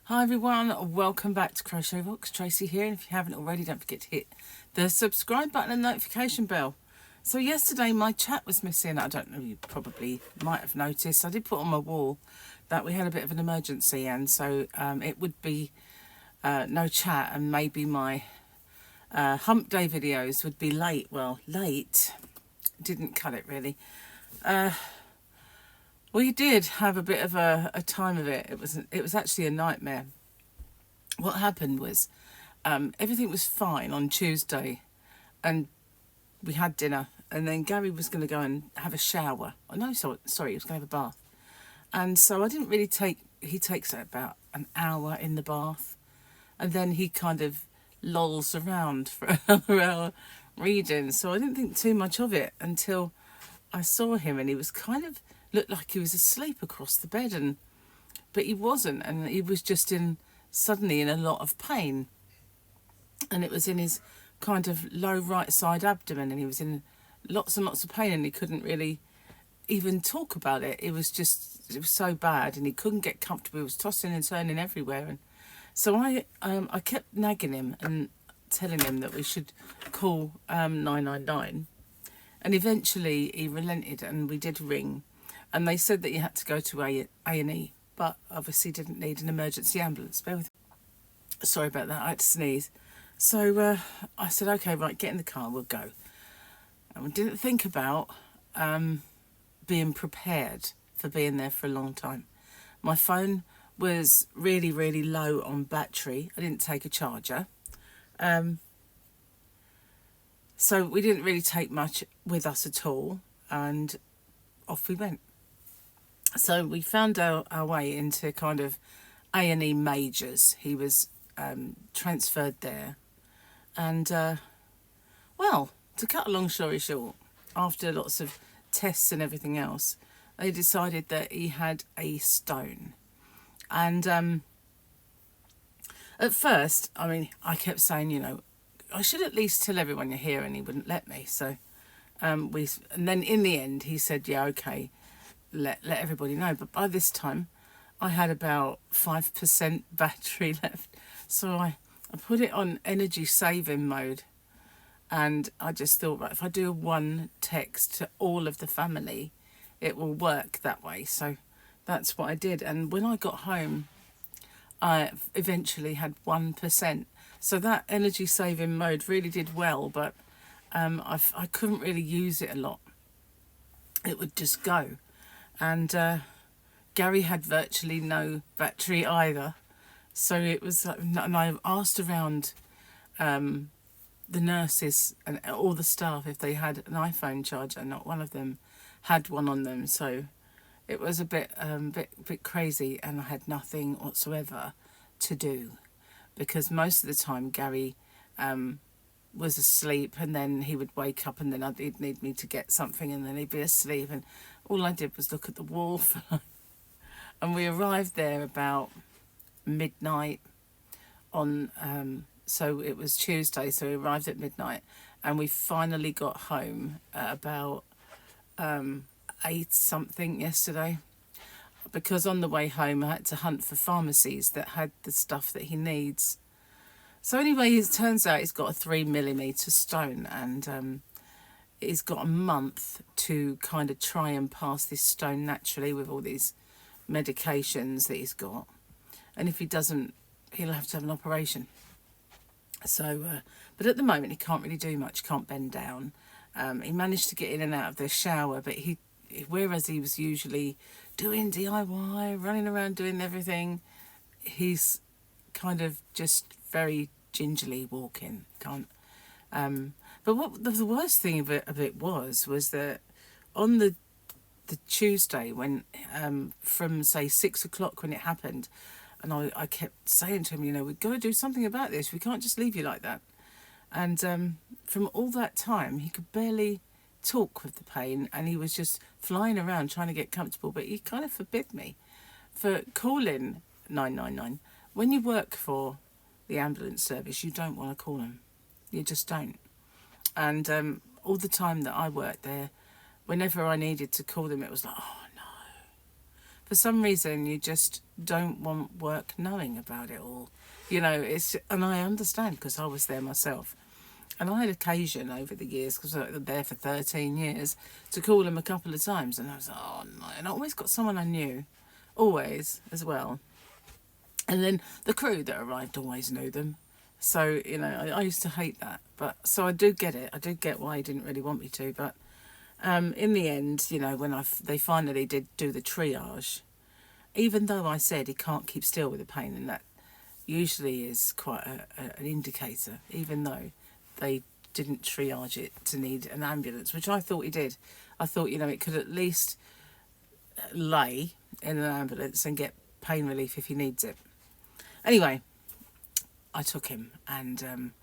Hi everyone, welcome back to Crochet Vox. Tracy here, and if you haven't already, don't forget to hit the subscribe button and notification bell. So yesterday my chat was missing. I don't know, you probably might have noticed. I did put on my wall that we had a bit of an emergency, and so it would be no chat, and maybe my hump day videos would be late. Well, late, didn't cut it really. We did have a bit of a time of it. It was actually a nightmare. What happened was everything was fine on Tuesday, and we had dinner, and then Gary was going to go and have a shower. Oh, no, sorry, he was going to have a bath. And so I didn't really he takes about an hour in the bath, and then he kind of lolls around for another hour reading. So I didn't think too much of it until I saw him, and he was kind of looked like he was asleep across the bed, but he wasn't, and he was just suddenly in a lot of pain, and it was in his kind of low right side abdomen, and he was in lots and lots of pain, and he couldn't really even talk about it. It was so bad, and he couldn't get comfortable. He was tossing and turning everywhere, and so I kept nagging him and telling him that we should call 999, and eventually he relented, and we did ring. And they said that you had to go to A&E, but obviously didn't need an emergency ambulance. Sorry about that, I had to sneeze. So I said, okay, right, get in the car, we'll go. And we didn't think about being prepared for being there for a long time. My phone was really, really low on battery. I didn't take a charger. So we didn't really take much with us at all, and off we went. So we found our way into kind of A&E Majors. He was transferred there. And, well, to cut a long story short, after lots of tests and everything else, they decided that he had a stone. And at first, I mean, I kept saying, I should at least tell everyone you're here, and he wouldn't let me. So and then in the end, he said, yeah, okay, let everybody know. But by this time I had about 5% battery left, so I put it on energy saving mode, and I just thought, right, if I do one text to all of the family, it will work that way. So that's what I did, and when I got home I eventually had 1%. So that energy saving mode really did well, but I couldn't really use it a lot. It would just go. And Gary had virtually no battery either. So it was, and I asked around the nurses and all the staff if they had an iPhone charger. Not one of them had one on them. So it was a bit crazy, and I had nothing whatsoever to do, because most of the time Gary was asleep, and then he would wake up, and then he'd need me to get something, and then he'd be asleep, and all I did was look at the wall and we arrived there about midnight on so it was Tuesday, so we arrived at midnight, and we finally got home at about 8 something yesterday, because on the way home I had to hunt for pharmacies that had the stuff that he needs. So anyway, it turns out he's got a 3mm stone, and he's got a month to kind of try and pass this stone naturally with all these medications that he's got. And if he doesn't, he'll have to have an operation. So, but at the moment he can't really do much, can't bend down. He managed to get in and out of the shower, but whereas he was usually doing DIY, running around doing everything, he's kind of just very gingerly walking. Can't. But what the worst thing of it was that on the Tuesday, when from say 6 o'clock when it happened, and I kept saying to him, we've got to do something about this. We can't just leave you like that. And from all that time, he could barely talk with the pain, and he was just flying around trying to get comfortable. But he kind of forbid me for calling 999. When you work for the ambulance service, you don't want to call them. You just don't. And all the time that I worked there, whenever I needed to call them, it was like, oh no. for some reason you just don't want work knowing about it all. You know, and I understand because I was there myself. And I had occasion over the years, because I was there for 13 years, to call them a couple of times. And I was like, oh no. And I always got someone I knew, always, as well. And then the crew that arrived always knew them. So, you know, I used to hate that. But so I do get it. I do get why he didn't really want me to. But in the end, you know, when they finally did do the triage, even though I said he can't keep still with the pain, and that usually is quite an indicator, even though they didn't triage it to need an ambulance, which I thought he did. I thought, you know, it could at least lay in an ambulance and get pain relief if he needs it. Anyway, I took him, and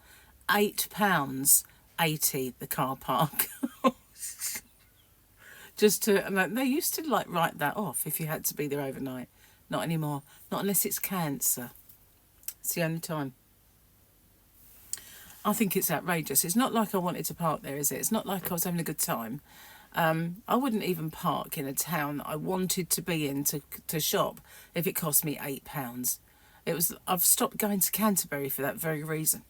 £8.80 the car park. Just to, and they used to like write that off if you had to be there overnight. Not anymore. Not unless it's cancer. It's the only time. I think it's outrageous. It's not like I wanted to park there, is it? It's not like I was having a good time. I wouldn't even park in a town that I wanted to be in to shop if it cost me £8. I've stopped going to Canterbury for that very reason,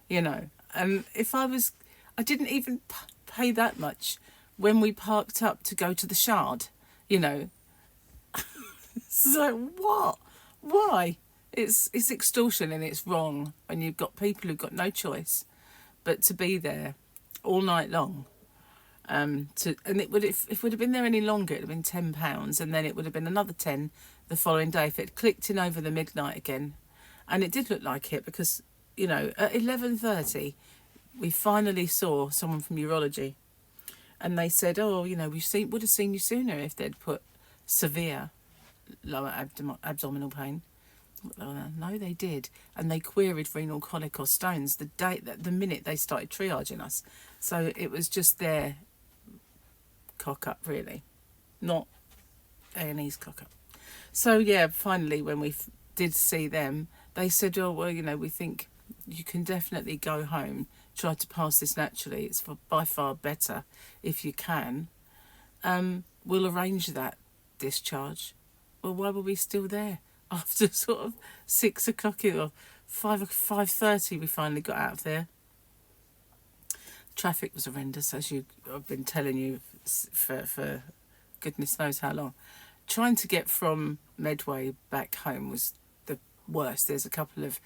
you know. And I didn't even pay that much when we parked up to go to the Shard, you know. So what? Why? It's extortion, and it's wrong. And you've got people who've got no choice but to be there all night long. And if it would have been there any longer, it would have been £10, and then it would have been another 10 the following day if it clicked in over the midnight again. And it did look like it, because, you know, at 11:30 we finally saw someone from urology, and they said, oh, you know, would have seen you sooner if they'd put severe lower abdominal pain. No, they did, and they queried renal colic or stones the minute they started triaging us. So it was just their cock up, really, not A&E's cock up. So yeah, finally when we did see them, they said, oh well, you know, we think you can definitely go home, try to pass this naturally. It's by far better if you can. We'll arrange that discharge. Well, why were we still there? After sort of 6 o'clock or 5:30, we finally got out of there. Traffic was horrendous, as I've been telling you for goodness knows how long. Trying to get from Medway back home was the worst. There's a couple of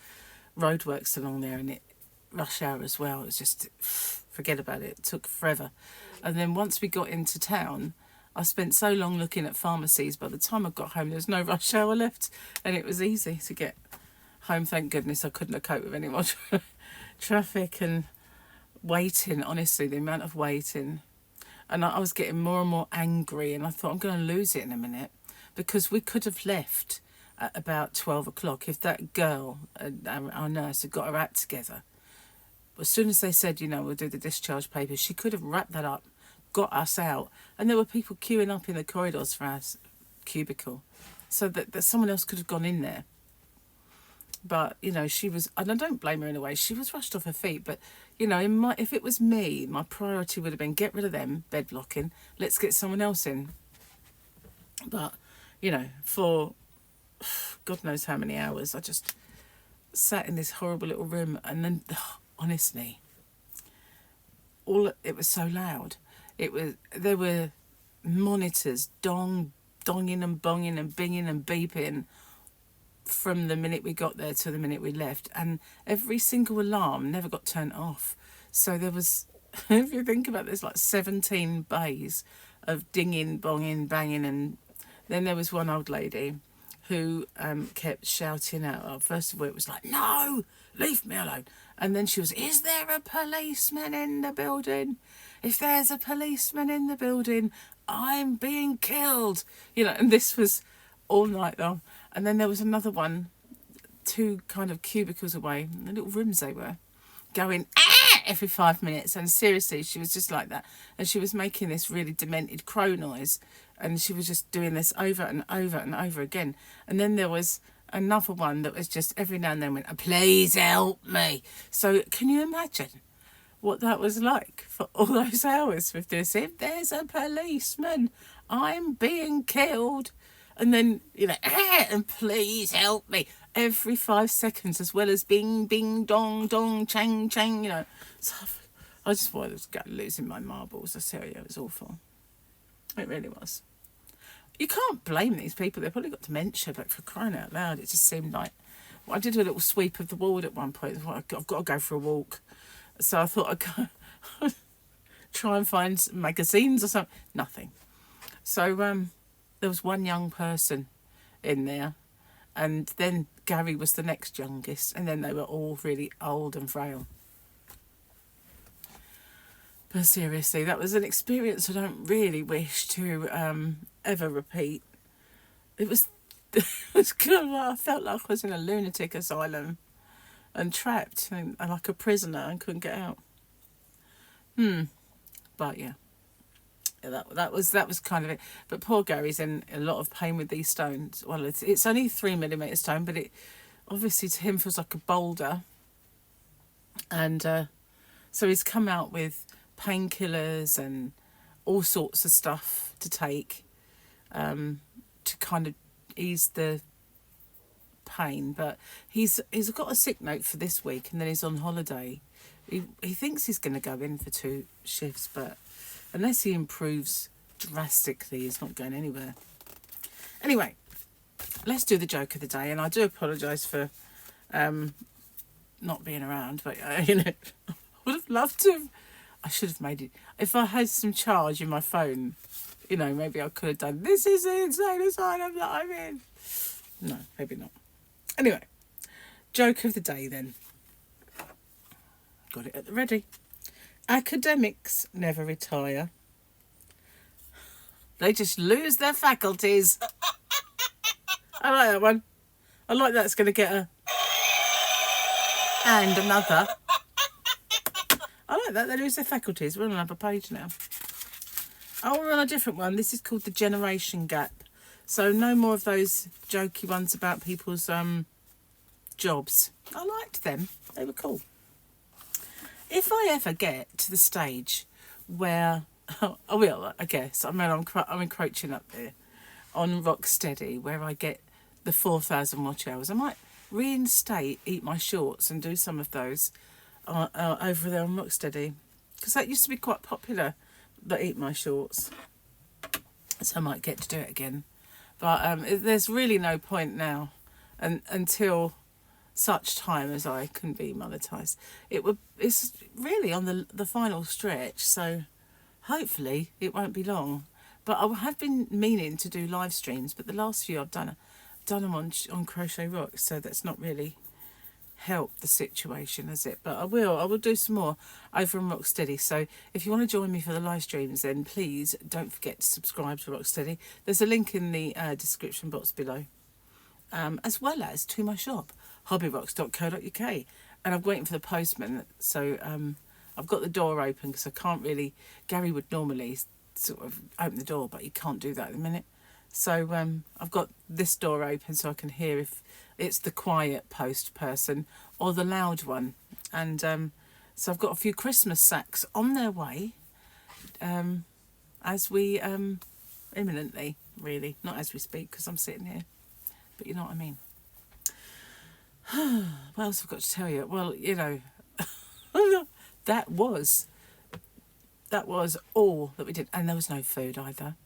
roadworks along there, and rush hour as well. It was just, forget about it. It took forever. And then once we got into town, I spent so long looking at pharmacies. By the time I got home, there was no rush hour left, and it was easy to get home. Thank goodness I couldn't have coped with any more traffic and waiting. Honestly, the amount of waiting. And I was getting more and more angry, and I thought, I'm going to lose it in a minute, because we could have left at about 12 o'clock if that girl, our nurse, had got her act together. As soon as they said, you know, we'll do the discharge papers, she could have wrapped that up, got us out, and there were people queuing up in the corridors for our cubicle, so that someone else could have gone in there. But, you know, she was, and I don't blame her in a way, she was rushed off her feet. But, you know, if it was me, my priority would have been get rid of them, bed blocking, let's get someone else in. But, you know, for God knows how many hours, I just sat in this horrible little room, and then, honestly, it was so loud. There were monitors donging and bonging and binging and beeping from the minute we got there to the minute we left, and every single alarm never got turned off. So there was, if you think about it, there's like 17 bays of dinging, bonging, banging, and then there was one old lady who kept shouting out. First of all, it was like, no, leave me alone. And then she was, is there a policeman in the building? If there's a policeman in the building, I'm being killed. You know, and this was all night long. And then there was another one, 2 kind of cubicles away, the little rooms they were, going, every 5 minutes. And seriously, she was just like that. And she was making this really demented crow noise. And she was just doing this over and over and over again. And then there was another one that was just every now and then went, please help me. So can you imagine what that was like for all those hours with this? If there's a policeman, I'm being killed. And then, you know, and please help me every 5 seconds, as well as bing, bing, dong, dong, chang, chang, you know. So I just was losing my marbles. I tell you, it was awful. It really was. You can't blame these people. They've probably got dementia, but for crying out loud, it just seemed like... Well, I did a little sweep of the ward at one point. I've got to go for a walk. So I thought I'd go try and find some magazines or something. Nothing. So there was one young person in there, and then Gary was the next youngest, and then they were all really old and frail. But seriously, that was an experience I don't really wish to ever repeat. It was good. I felt like I was in a lunatic asylum and trapped and like a prisoner and couldn't get out. But yeah. That was kind of it. But poor Gary's in a lot of pain with these stones. Well, it's only 3mm stone, but it obviously to him feels like a boulder. And so he's come out with painkillers and all sorts of stuff to take to kind of ease the pain. But he's got a sick note for this week, and then he's on holiday. He thinks he's going to go in for 2 shifts, but unless he improves drastically, he's not going anywhere. Anyway, let's do the joke of the day. And I do apologise for not being around, but you know, I would have loved to. I should have made it. If I had some charge in my phone, you know, maybe I could have done, this is the insane asylum that I'm in. No, maybe not. Anyway, joke of the day then. Got it at the ready. Academics never retire. They just lose their faculties. I like that one. I like that's going to get a... And another. I like that. They lose their faculties. We're on another page now. Oh, we're on a different one. This is called the generation gap. So no more of those jokey ones about people's jobs. I liked them. They were cool. If I ever get to the stage where, I will, I guess, I mean, I'm encroaching up there on Rocksteady, where I get the 4,000 watch hours, I might reinstate Eat My Shorts and do some of those over there on Rocksteady, because that used to be quite popular, the Eat My Shorts, so I might get to do it again. But there's really no point now, until such time as I can be monetised. It's really on the final stretch, so hopefully it won't be long. But I have been meaning to do live streams, but the last few I've done them on Crochet Rock, so that's not really helped the situation, has it? But I will do some more over on Rocksteady. So if you want to join me for the live streams, then please don't forget to subscribe to Rocksteady. There's a link in the description box below, as well as to my shop, hobbyrocks.co.uk. And I'm waiting for the postman, so I've got the door open because I can't really... Gary would normally sort of open the door, but he can't do that at the minute. So I've got this door open so I can hear if it's the quiet post person or the loud one. And so I've got a few Christmas sacks on their way, as we imminently, really, not as we speak because I'm sitting here, but you know what I mean. What else have I got to tell you? Well, you know, that was all that we did. And there was no food either.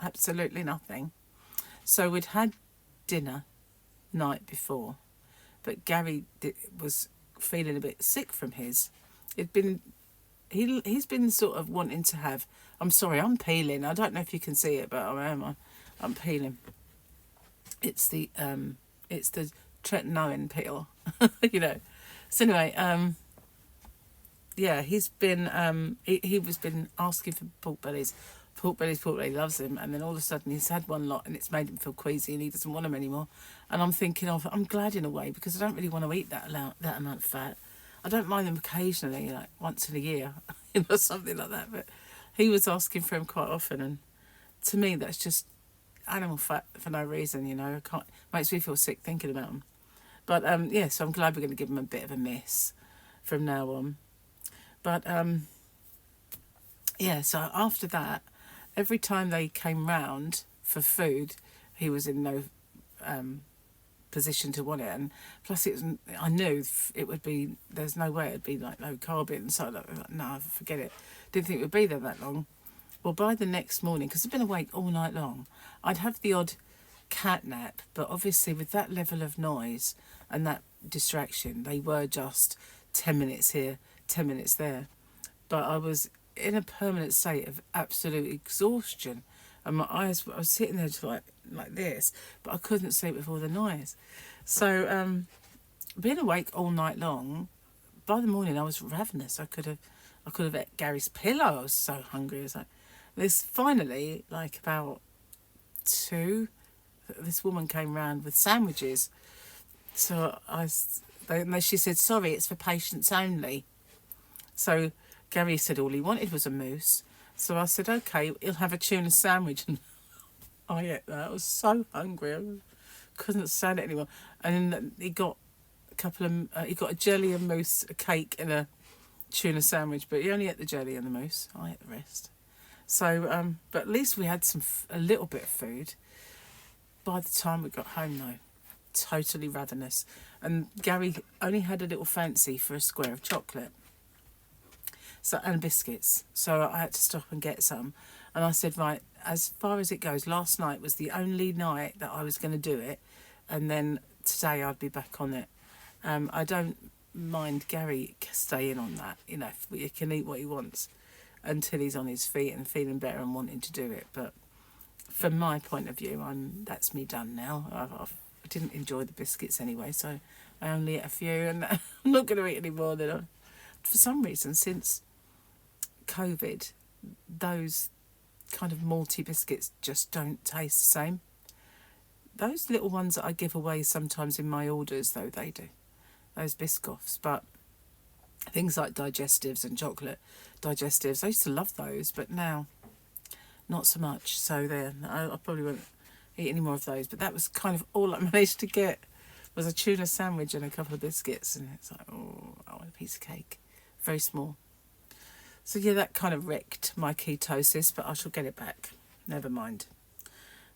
Absolutely nothing. So we'd had dinner night before, but Gary was feeling a bit sick from his. He's been sort of wanting to have... I'm sorry, I'm peeling. I don't know if you can see it, but I'm peeling. It's the tretinoin peel, you know. So anyway, yeah, he's been he was been asking for pork bellies, loves him, and then all of a sudden he's had one lot and it's made him feel queasy and he doesn't want them anymore. And I'm thinking I'm glad in a way, because I don't really want to eat that amount of fat. I don't mind them occasionally, like once in a year, you know, something like that. But he was asking for him quite often, and to me that's just animal fat for no reason, you know. Makes me feel sick thinking about them. But yeah, so I'm glad we're going to give him a bit of a miss from now on. But yeah, so after that, every time they came round for food, he was in no position to want it, and plus I knew it would be, there's no way it'd be like low carb in, so like, no, forget it. Didn't think it would be there that long. Well, by the next morning, because I'd been awake all night long, I'd have the odd cat nap, but obviously with that level of noise and that distraction, they were just 10 minutes here, 10 minutes there. But I was in a permanent state of absolute exhaustion, and my eyes, I was sitting there just like this, but I couldn't sleep with all the noise. So being awake all night long, by the morning I was ravenous. I could have ate Gary's pillow. I was so hungry. I was like, this finally, like about 2, this woman came round with sandwiches. So she said, sorry, it's for patients only. So Gary said all he wanted was a mousse. So I said, okay, he'll have a tuna sandwich. And I ate that. I was so hungry. I couldn't stand it anymore. And then he got he got a jelly and mousse, a cake and a tuna sandwich, but he only ate the jelly and the mousse. I ate the rest. So, but at least we had a little bit of food. By the time we got home, though, totally ravenous. And Gary only had a little fancy for a square of chocolate. So, and biscuits. So I had to stop and get some. And I said, right, as far as it goes, last night was the only night that I was going to do it. And then today I'd be back on it. I don't mind Gary staying on that. You know, he can eat what he wants until he's on his feet and feeling better and wanting to do it. But from my point of view, that's me done now. I didn't enjoy the biscuits anyway, so I only ate a few, and I'm not going to eat any more. For some reason, since COVID, those kind of malty biscuits just don't taste the same. Those little ones that I give away sometimes in my orders, though, they do. Those Biscoffs. But things like digestives and chocolate digestives, I used to love those, but now not so much. So there, I probably won't eat any more of those. But that was kind of all I managed to get, was a tuna sandwich and a couple of biscuits. And it's like, oh, I want a piece of cake. Very small. So yeah, that kind of wrecked my ketosis, but I shall get it back. Never mind.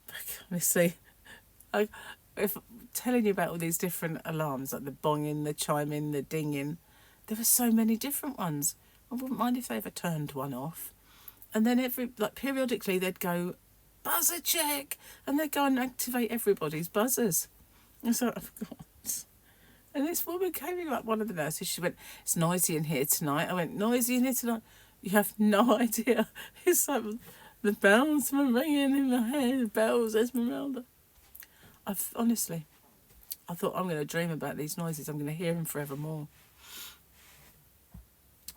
Let me see. If telling you about all these different alarms, like the bonging, the chiming, the dinging, there were so many different ones. I wouldn't mind if they ever turned one off. And then periodically they'd go, buzzer check, and they'd go and activate everybody's buzzers. And so I forgot. And this woman came in, like one of the nurses, she went, it's noisy in here tonight. I went, noisy in here tonight? You have no idea. It's like the bells were ringing in my head, the bells, Esmeralda. Honestly, I thought, I'm going to dream about these noises. I'm going to hear them forevermore.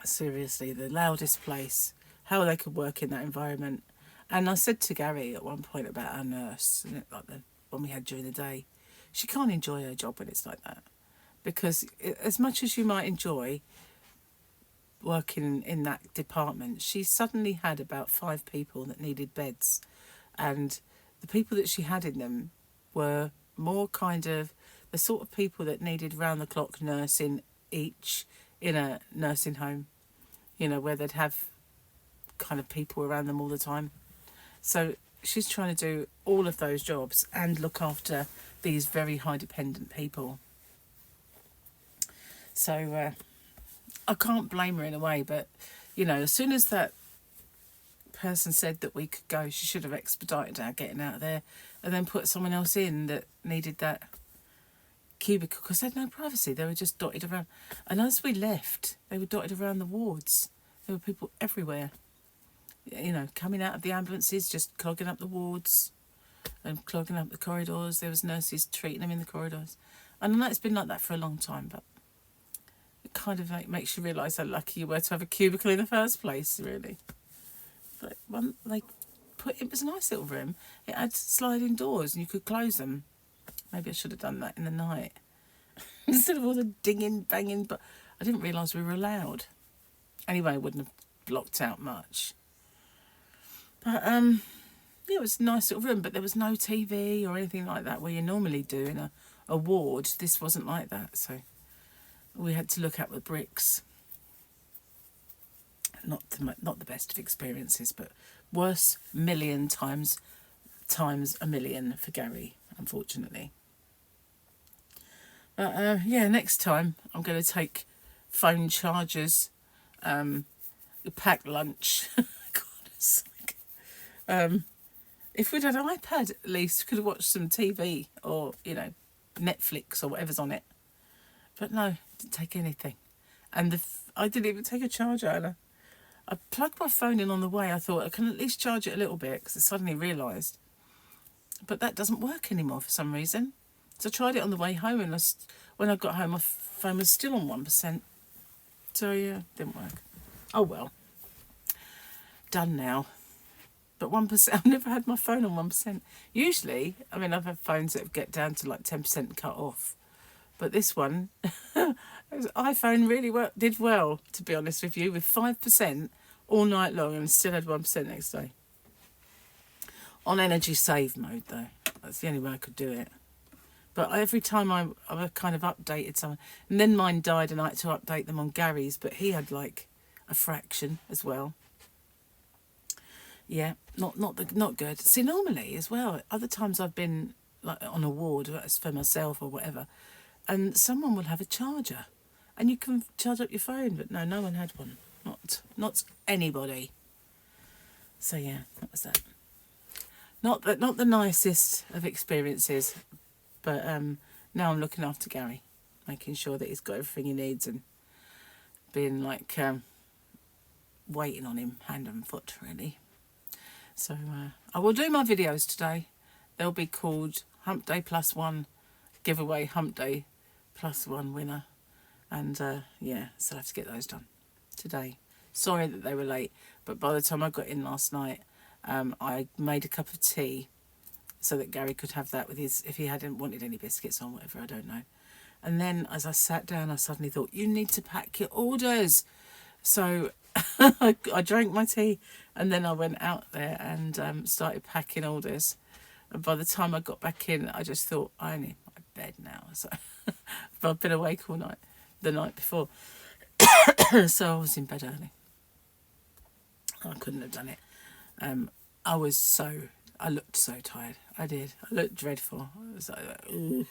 Seriously, the loudest place, how they could work in that environment. And I said to Gary at one point about our nurse, like the one we had during the day, she can't enjoy her job when it's like that. Because as much as you might enjoy working in that department, she suddenly had about 5 people that needed beds. And the people that she had in them were more kind of the sort of people that needed round-the-clock nursing each in a nursing home, you know, where they'd have kind of people around them all the time. So she's trying to do all of those jobs and look after these very high-dependent people. So I can't blame her in a way, but, you know, as soon as that person said that we could go, she should have expedited our getting out of there and then put someone else in that needed that cubicle, because they had no privacy. They were just dotted around. And as we left, they were dotted around the wards. There were people everywhere, you know, coming out of the ambulances, just clogging up the wards and clogging up the corridors. There was nurses treating them in the corridors. And I know it's been like that for a long time, but it kind of makes you realise how lucky you were to have a cubicle in the first place, really. But it was a nice little room. It had sliding doors and you could close them. Maybe I should have done that in the night instead of all the dinging, banging. But I didn't realise we were allowed. Anyway, I wouldn't have blocked out much. But yeah, it was a nice little room. But there was no TV or anything like that where you normally do in a ward. This wasn't like that, so we had to look at the bricks. Not the best of experiences, but worse million times times a million for Gary, unfortunately. But yeah, next time I'm going to take phone chargers, pack lunch. God's sake. If we'd had an iPad, at least we could have watched some TV or, you know, Netflix or whatever's on it. But no, didn't take anything. And I didn't even take a charger, and I plugged my phone in on the way. I thought I can at least charge it a little bit, because I suddenly realised. But that doesn't work anymore for some reason. So I tried it on the way home, and when I got home, my phone was still on 1%. So yeah, didn't work. Oh well. Done now. But 1%, I've never had my phone on 1%. Usually, I mean, I've had phones that get down to like 10% and cut off. But this one, iPhone really did well, to be honest with you, with 5% all night long, and still had 1% next day. On energy save mode, though. That's the only way I could do it. But every time I kind of updated someone, and then mine died and I had to update them on Gary's, but he had like a fraction as well. Yeah, not good. See, normally as well, other times I've been like on a ward for myself or whatever, and someone will have a charger, and you can charge up your phone. But no one had one. Not anybody. So yeah, that was that. Not the nicest of experiences, but now I'm looking after Gary, making sure that he's got everything he needs, and being like waiting on him hand and foot, really. So I will do my videos today. They'll be called Hump Day +1 giveaway, Hump Day +1 winner, and yeah, so I have to get those done today. Sorry that they were late, but by the time I got in last night, I made a cup of tea so that Gary could have that with his, if he hadn't wanted any biscuits or whatever, I don't know. And then as I sat down, I suddenly thought, you need to pack your orders. So I drank my tea, and then I went out there and started packing orders. And by the time I got back in, I just thought, I need my bed now. So but I've been awake all night, the night before. So I was in bed early. I couldn't have done it. I looked so tired. I did. I looked dreadful. I was like, ooh.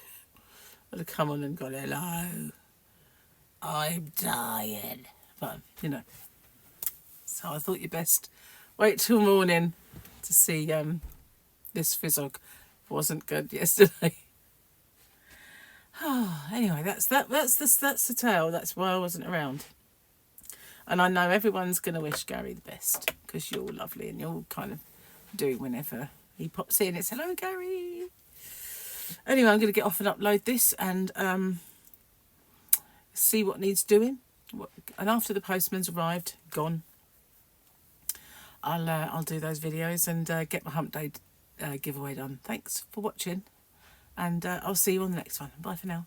I'd have come on and gone, hello, I'm dying. But, you know. So I thought you best wait till morning to see this fizzog wasn't good yesterday. Anyway, that's the tale. That's why I wasn't around. And I know everyone's going to wish Gary the best, because you're lovely and you'll kind of do whenever he pops in. It's hello, Gary. Anyway, I'm going to get off and upload this and see what needs doing. And after the postman's arrived, gone, I'll do those videos and get my Hump Day giveaway done. Thanks for watching, and I'll see you on the next one. Bye for now.